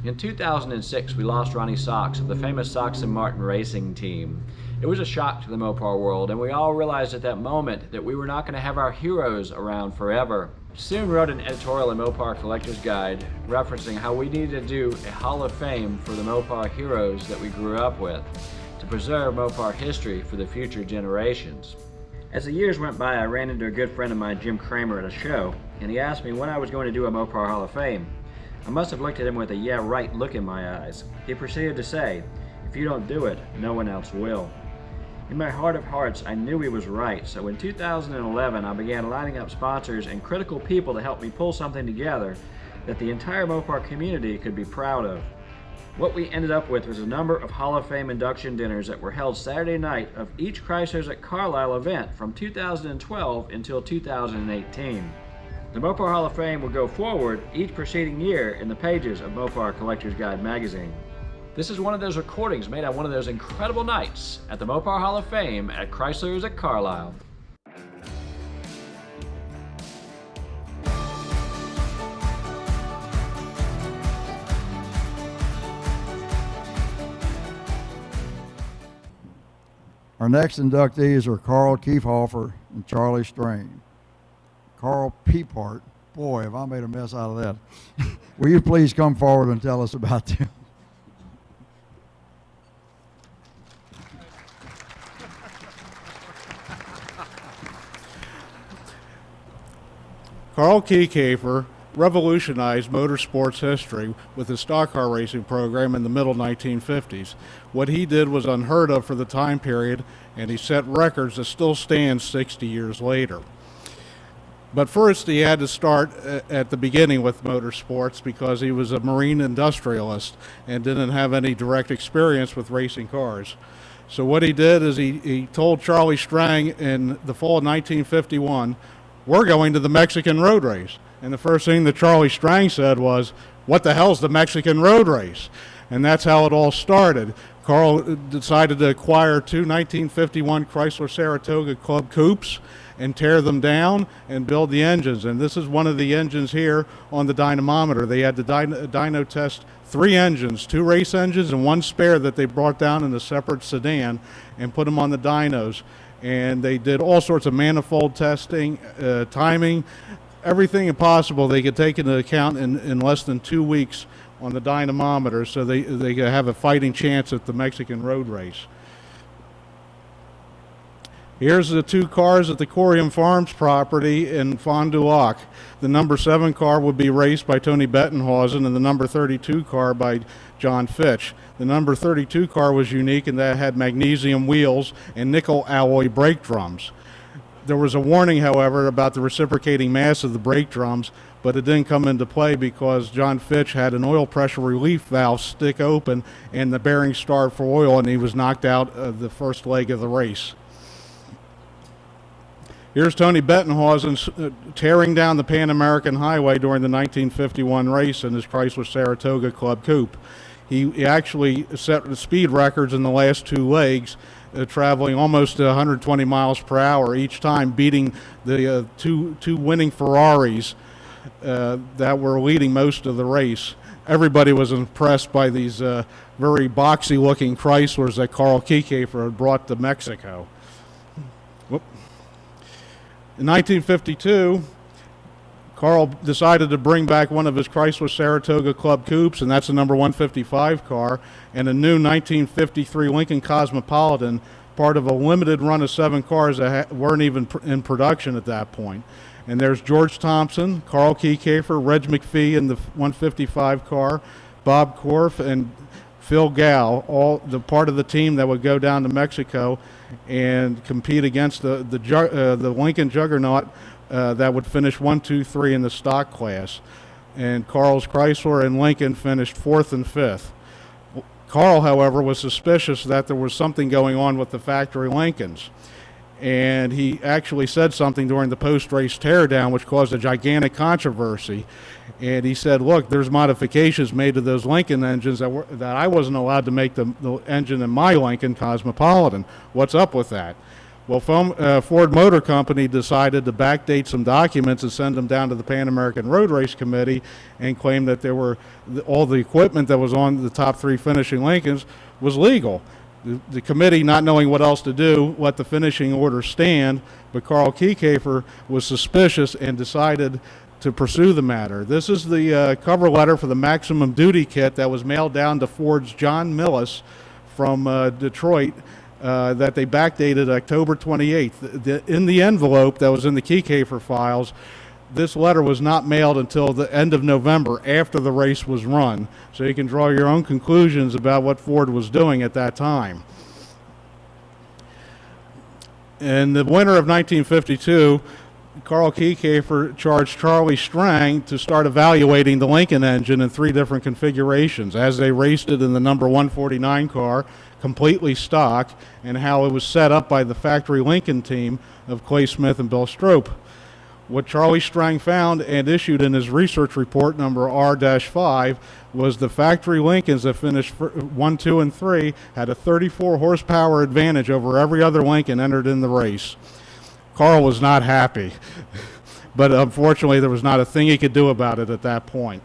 In 2006, we lost Ronnie Sox of the famous Sox and Martin racing team. It was a shock to the Mopar world, and we all realized at that moment that we were not going to have our heroes around forever. Soon wrote an editorial in Mopar Collector's Guide referencing how we needed to do a Hall of Fame for the Mopar heroes that we grew up with, to preserve Mopar history for the future generations. As the years went by, I ran into a good friend of mine, Jim Kramer, at a show, and he asked me when I was going to do a Mopar Hall of Fame. I must have looked at him with a yeah right look in my eyes. He proceeded to say, "If you don't do it, no one else will." In my heart of hearts, I knew he was right, so in 2011 I began lining up sponsors and critical people to help me pull something together that the entire Mopar community could be proud of. What we ended up with was a number of Hall of Fame induction dinners that were held Saturday night of each Chrysler's at Carlisle event from 2012 until 2018. The Mopar Hall of Fame will go forward each preceding year in the pages of Mopar Collector's Guide magazine. This is one of those recordings made on one of those incredible nights at the Mopar Hall of Fame at Chrysler's at Carlisle. Our next inductees are Carl Kiekhaefer and Charlie Strang. Carl Peepart, boy, have I made a mess out of that. Will you please come forward and tell us about them? Carl Kiekhaefer revolutionized motorsports history with his stock car racing program in the middle 1950s. What he did was unheard of for the time period, and he set records that still stand 60 years later. But first, he had to start at the beginning with motorsports because he was a marine industrialist and didn't have any direct experience with racing cars. So what he did is he told Charlie Strang in the fall of 1951, "We're going to the Mexican road race." And the first thing that Charlie Strang said was, "What the hell's the Mexican road race?" And that's how it all started. Carl decided to acquire two 1951 Chrysler Saratoga Club Coupes and tear them down and build the engines. And this is one of the engines here on the dynamometer. They had to dyno test 3 engines, 2 race engines and 1 spare that they brought down in a separate sedan and put them on the dynos. And they did all sorts of manifold testing, timing, everything possible they could take into account in less than 2 weeks on the dynamometer, so they could have a fighting chance at the Mexican road race. Here's the 2 cars at the Corium Farms property in Fond du Lac. The number 7 car would be raced by Tony Bettenhausen and the number 32 car by John Fitch. The number 32 car was unique in that it had magnesium wheels and nickel alloy brake drums. There was a warning, however, about the reciprocating mass of the brake drums, but it didn't come into play because John Fitch had an oil pressure relief valve stick open and the bearing starved for oil, and he was knocked out of the first leg of the race. Here's Tony Bettenhausen tearing down the Pan American Highway during the 1951 race in his Chrysler Saratoga Club Coupe. He actually set the speed records in the last 2 legs, traveling almost 120 miles per hour each time, beating the two winning Ferraris that were leading most of the race. Everybody was impressed by these very boxy-looking Chryslers that Carl Kiekhaefer had brought to Mexico. Whoop. In 1952, Carl decided to bring back one of his Chrysler Saratoga Club Coupes, and that's the number 155 car, and a new 1953 Lincoln Cosmopolitan, part of a limited run of 7 cars that weren't even in production at that point. And there's George Thompson, Carl Kiekhaefer, Reg McPhee in the 155 car, Bob Korf, and Phil Gow, all the part of the team that would go down to Mexico and compete against the Lincoln Juggernaut that would finish 1, 2, 3 in the stock class. And Carl's Chrysler and Lincoln finished 4th and 5th. Carl, however, was suspicious that there was something going on with the factory Lincolns. And he actually said something during the post-race teardown which caused a gigantic controversy. And he said, "Look, there's modifications made to those Lincoln engines that I wasn't allowed to make the engine in my Lincoln Cosmopolitan. What's up with that?" Well, Ford Motor Company decided to backdate some documents and send them down to the Pan American Road Race Committee and claim that there were all the equipment that was on the top 3 finishing Lincolns was legal. The committee, not knowing what else to do, let the finishing order stand, but Carl Kiekhaefer was suspicious and decided to pursue the matter. This is the cover letter for the Maximum Duty kit that was mailed down to Ford's John Millis from Detroit. That they backdated October 28th. In the envelope that was in the Keycaper files, this letter was not mailed until the end of November, after the race was run. So you can draw your own conclusions about what Ford was doing at that time. In the winter of 1952, Carl Kiekhaefer charged Charlie Strang to start evaluating the Lincoln engine in 3 different configurations as they raced it in the number 149 car, completely stock, and how it was set up by the factory Lincoln team of Clay Smith and Bill Strope. What Charlie Strang found and issued in his research report number R-5 was the factory Lincolns that finished 1, 2, and 3 had a 34 horsepower advantage over every other Lincoln entered in the race. Carl was not happy, but unfortunately there was not a thing he could do about it at that point.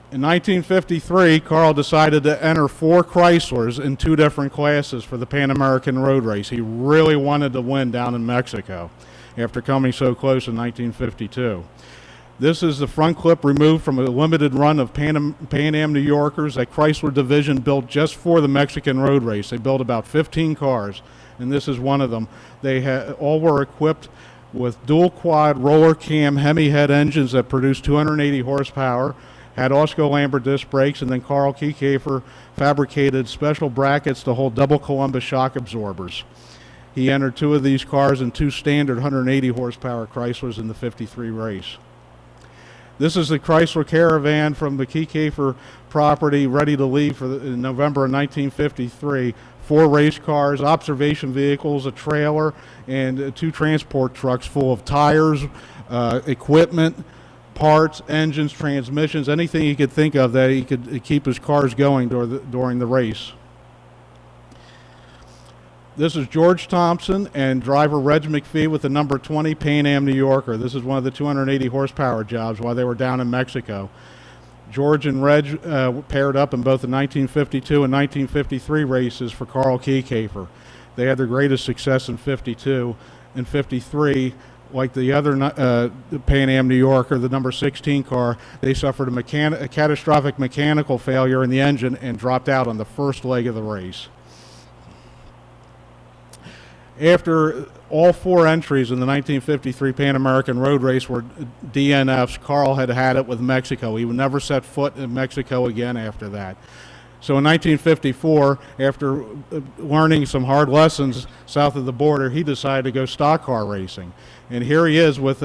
In 1953, Carl decided to enter 4 Chryslers in 2 different classes for the Pan American Road Race. He really wanted to win down in Mexico after coming so close in 1952. This is the front clip removed from a limited run of Pan Am New Yorkers that Chrysler division built just for the Mexican road race. They built about 15 cars, and this is one of them. They all were equipped with dual quad roller cam Hemi head engines that produced 280 horsepower, had Osco Lambert disc brakes, and then Carl Kiekhaefer fabricated special brackets to hold double Columbus shock absorbers. He entered 2 of these cars in 2 standard 180 horsepower Chryslers in the 53 race. This is the Chrysler Caravan from the Kiekhaefer property, ready to leave in November of 1953. 4 race cars, observation vehicles, a trailer, and 2 transport trucks full of tires, equipment, parts, engines, transmissions, anything he could think of that he could keep his cars going during the race. This is George Thompson and driver Reg McPhee with the number 20 Pan Am New Yorker. This is one of the 280 horsepower jobs while they were down in Mexico. George and Reg paired up in both the 1952 and 1953 races for Carl Kiekhaefer. They had their greatest success in 52 and 53. Like the other Pan Am New Yorker, the number 16 car, they suffered a catastrophic mechanical failure in the engine and dropped out on the first leg of the race. After all 4 entries in the 1953 Pan American Road Race were DNFs, Carl had it with Mexico. He would never set foot in Mexico again after that. So in 1954, after learning some hard lessons south of the border, he decided to go stock car racing. And here he is with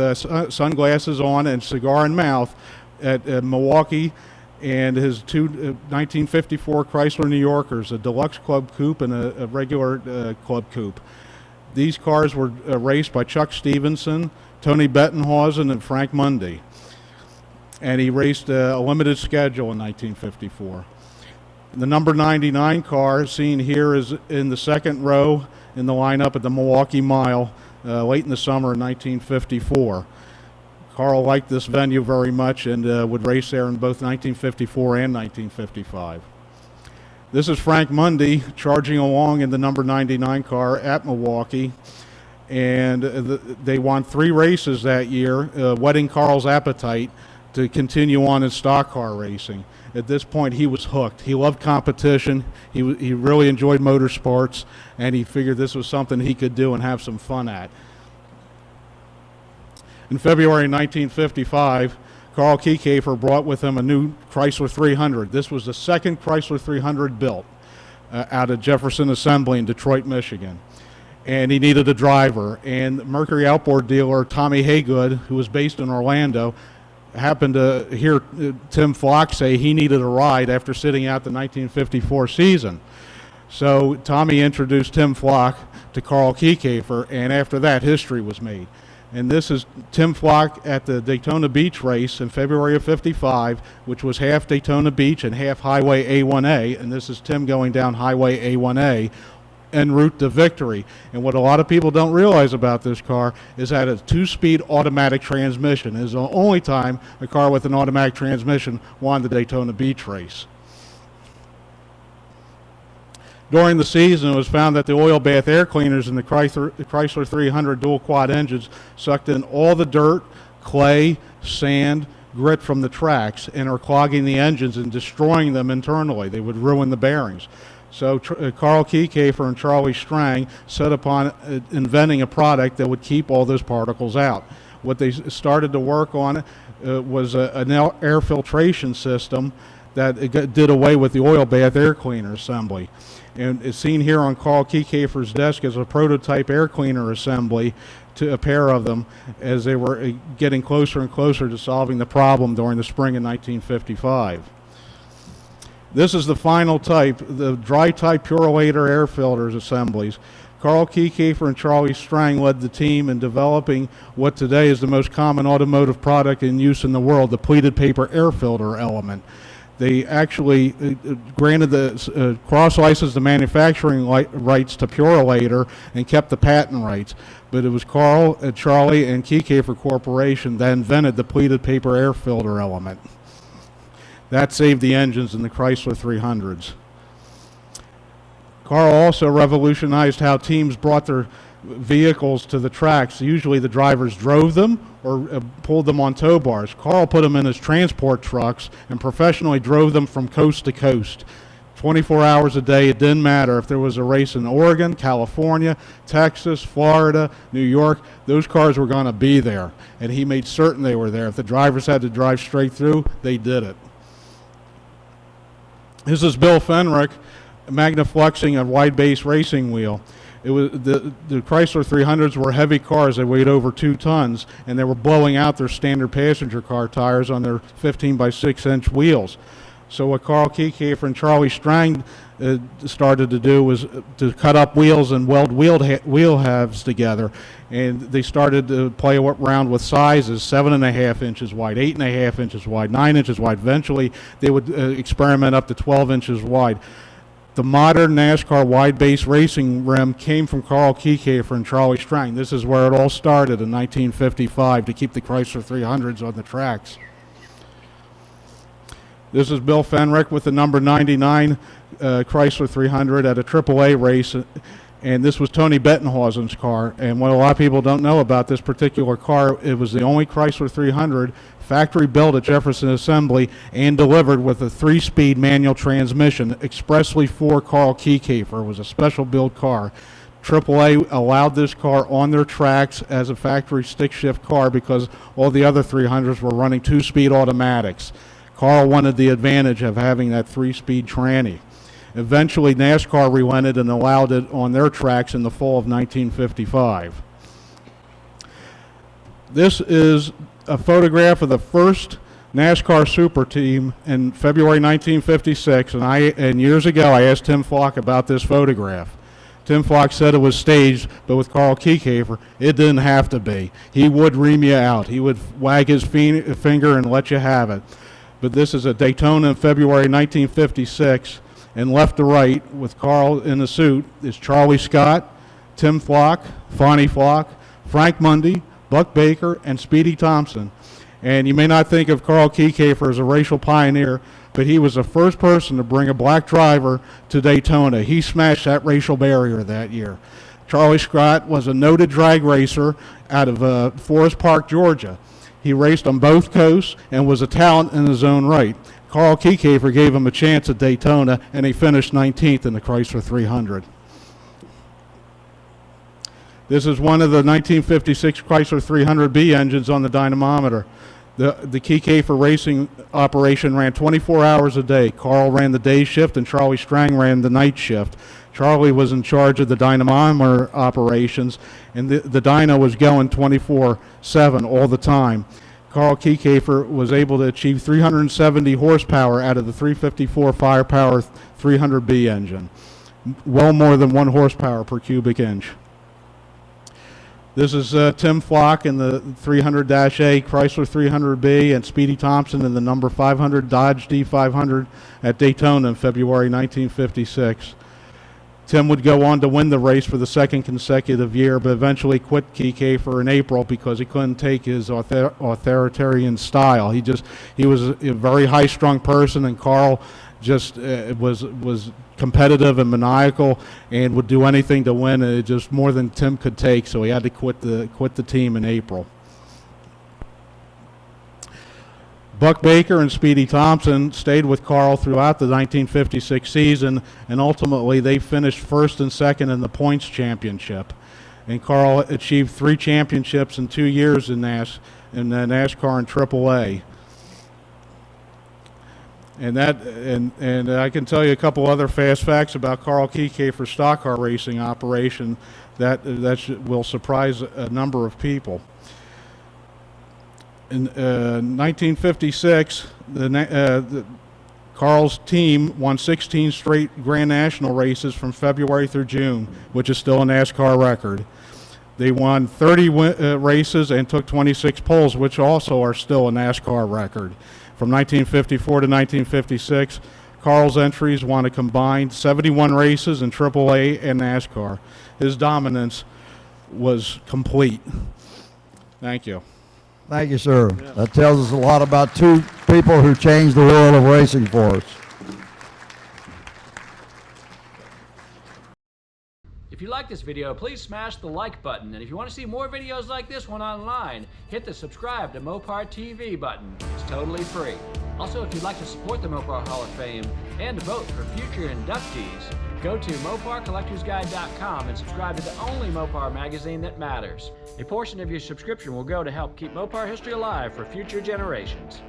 sunglasses on and cigar in mouth at Milwaukee, and his 2 1954 Chrysler New Yorkers, a deluxe club coupe and a regular club coupe. These cars were raced by Chuck Stevenson, Tony Bettenhausen, and Frank Mundy. And he raced a limited schedule in 1954. The number 99 car seen here is in the second row in the lineup at the Milwaukee Mile late in the summer of 1954. Carl liked this venue very much and would race there in both 1954 and 1955. This is Frank Mundy charging along in the number 99 car at Milwaukee, and they won 3 races that year, whetting Carl's appetite to continue on in stock car racing. At this point, he was hooked. He loved competition. He really enjoyed motorsports, and he figured this was something he could do and have some fun at. In February 1955, Carl Kiekhaefer brought with him a new Chrysler 300. This was the second Chrysler 300 built out of Jefferson Assembly in Detroit, Michigan. And he needed a driver. And Mercury outboard dealer Tommy Haygood, who was based in Orlando, happened to hear Tim Flock say he needed a ride after sitting out the 1954 season. So Tommy introduced Tim Flock to Carl Kiekhaefer, and after that, history was made. And this is Tim Flock at the Daytona Beach race in February of '55, which was half Daytona Beach and half Highway A1A. And this is Tim going down Highway A1A en route to victory. And what a lot of people don't realize about this car is that it's 2-speed automatic transmission. It is the only time a car with an automatic transmission won the Daytona Beach race. During the season, it was found that the oil bath air cleaners in the Chrysler 300 dual quad engines sucked in all the dirt, clay, sand, grit from the tracks and are clogging the engines and destroying them internally. They would ruin the bearings. So Carl Kiekhaefer and Charlie Strang set upon inventing a product that would keep all those particles out. What they started to work on was an air filtration system that did away with the oil bath air cleaner assembly. And it's seen here on Carl Kiekhaefer's desk as a prototype air cleaner assembly, to a pair of them, as they were getting closer and closer to solving the problem during the spring of 1955. This is the final type, the dry type Purolator air filters assemblies. Carl Kiekhaefer and Charlie Strang led the team in developing what today is the most common automotive product in use in the world, the pleated paper air filter element. They actually granted the cross-licensed the manufacturing rights to Purolator and kept the patent rights. But it was Carl, Charlie, and Keycaper Corporation that invented the pleated paper air filter element. That saved the engines in the Chrysler 300s. Carl also revolutionized how teams brought their vehicles to the tracks. Usually the drivers drove them or pulled them on tow bars. Carl put them in his transport trucks and professionally drove them from coast to coast. 24 hours a day, it didn't matter if there was a race in Oregon, California, Texas, Florida, New York, those cars were going to be there. And he made certain they were there. If the drivers had to drive straight through, they did it. This is Bill Fenrick magnafluxing a wide base racing wheel. It was the Chrysler 300s were heavy cars. They weighed over 2 tons, and they were blowing out their standard passenger car tires on their 15 by 6 inch wheels. So what Carl Kiekhaefer and Charlie Strang started to do was to cut up wheels and weld wheel halves together. And they started to play around with sizes, 7.5 inches wide, 8.5 inches wide, 9 inches wide. Eventually, they would experiment up to 12 inches wide. The modern NASCAR wide base racing rim came from Carl Kiekhaefer and Charlie Strang. This is where it all started in 1955 to keep the Chrysler 300s on the tracks. This is Bill Fenrick with the number 99 Chrysler 300 at a AAA race, and this was Tony Bettenhausen's car. And what a lot of people don't know about this particular car, it was the only Chrysler 300 factory built at Jefferson Assembly and delivered with a 3-speed manual transmission expressly for Carl Kiekhaefer. It was a special build car. AAA allowed this car on their tracks as a factory stick shift car because all the other 300s were running 2-speed automatics. Carl wanted the advantage of having that 3-speed tranny. Eventually, NASCAR relented and allowed it on their tracks in the fall of 1955. This is a photograph of the first NASCAR Super Team in February 1956, and years ago I asked Tim Flock about this photograph. Tim Flock said it was staged, but with Carl Kiekhaefer, it didn't have to be. He would ream you out. He would wag his finger and let you have it. But this is a Daytona in February 1956, and left to right, with Carl in the suit, is Charlie Scott, Tim Flock, Fonnie Flock, Frank Mundy, Buck Baker, and Speedy Thompson. And you may not think of Carl Kiekhaefer as a racial pioneer, but he was the first person to bring a black driver to Daytona. He smashed that racial barrier that year. Charlie Scott was a noted drag racer out of Forest Park, Georgia. He raced on both coasts and was a talent in his own right. Carl Kiekhaefer gave him a chance at Daytona, and he finished 19th in the Chrysler 300. This is one of the 1956 Chrysler 300B engines on the dynamometer. The Keycaper racing operation ran 24 hours a day. Carl ran the day shift and Charlie Strang ran the night shift. Charlie was in charge of the dynamometer operations, and the dyno was going 24/7 all the time. Carl Kiekhaefer was able to achieve 370 horsepower out of the 354 firepower 300B engine, well more than 1 horsepower per cubic inch. This is Tim Flock in the 300-A Chrysler 300B, and Speedy Thompson in the number 500 Dodge D500 at Daytona in February 1956. Tim would go on to win the race for the second consecutive year, but eventually quit Kiekhaefer in April because he couldn't take his authoritarian style. He was a very high-strung person, and Carl just was competitive and maniacal and would do anything to win. Just more than Tim could take, so he had to quit the team in April. Buck Baker and Speedy Thompson stayed with Carl throughout the 1956 season, and ultimately they finished first and second in the points championship. And Carl achieved 3 championships in 2 years in NASCAR and AAA. And I can tell you a couple other fast facts about Carl Kiekhaefer's stock car racing operation that will surprise a number of people. In 1956, Carl's team won 16 straight Grand National races from February through June, which is still a NASCAR record. They won 30 races and took 26 poles, which also are still a NASCAR record. From 1954 to 1956, Carl's entries won a combined 71 races in AAA and NASCAR. His dominance was complete. Thank you. Thank you, sir. That tells us a lot about two people who changed the world of racing for us. If you like this video, please smash the like button. And if you want to see more videos like this one online, hit the subscribe to Mopar TV button. It's totally free. Also, if you'd like to support the Mopar Hall of Fame and vote for future inductees, go to MoparCollectorsGuide.com and subscribe to the only Mopar magazine that matters. A portion of your subscription will go to help keep Mopar history alive for future generations.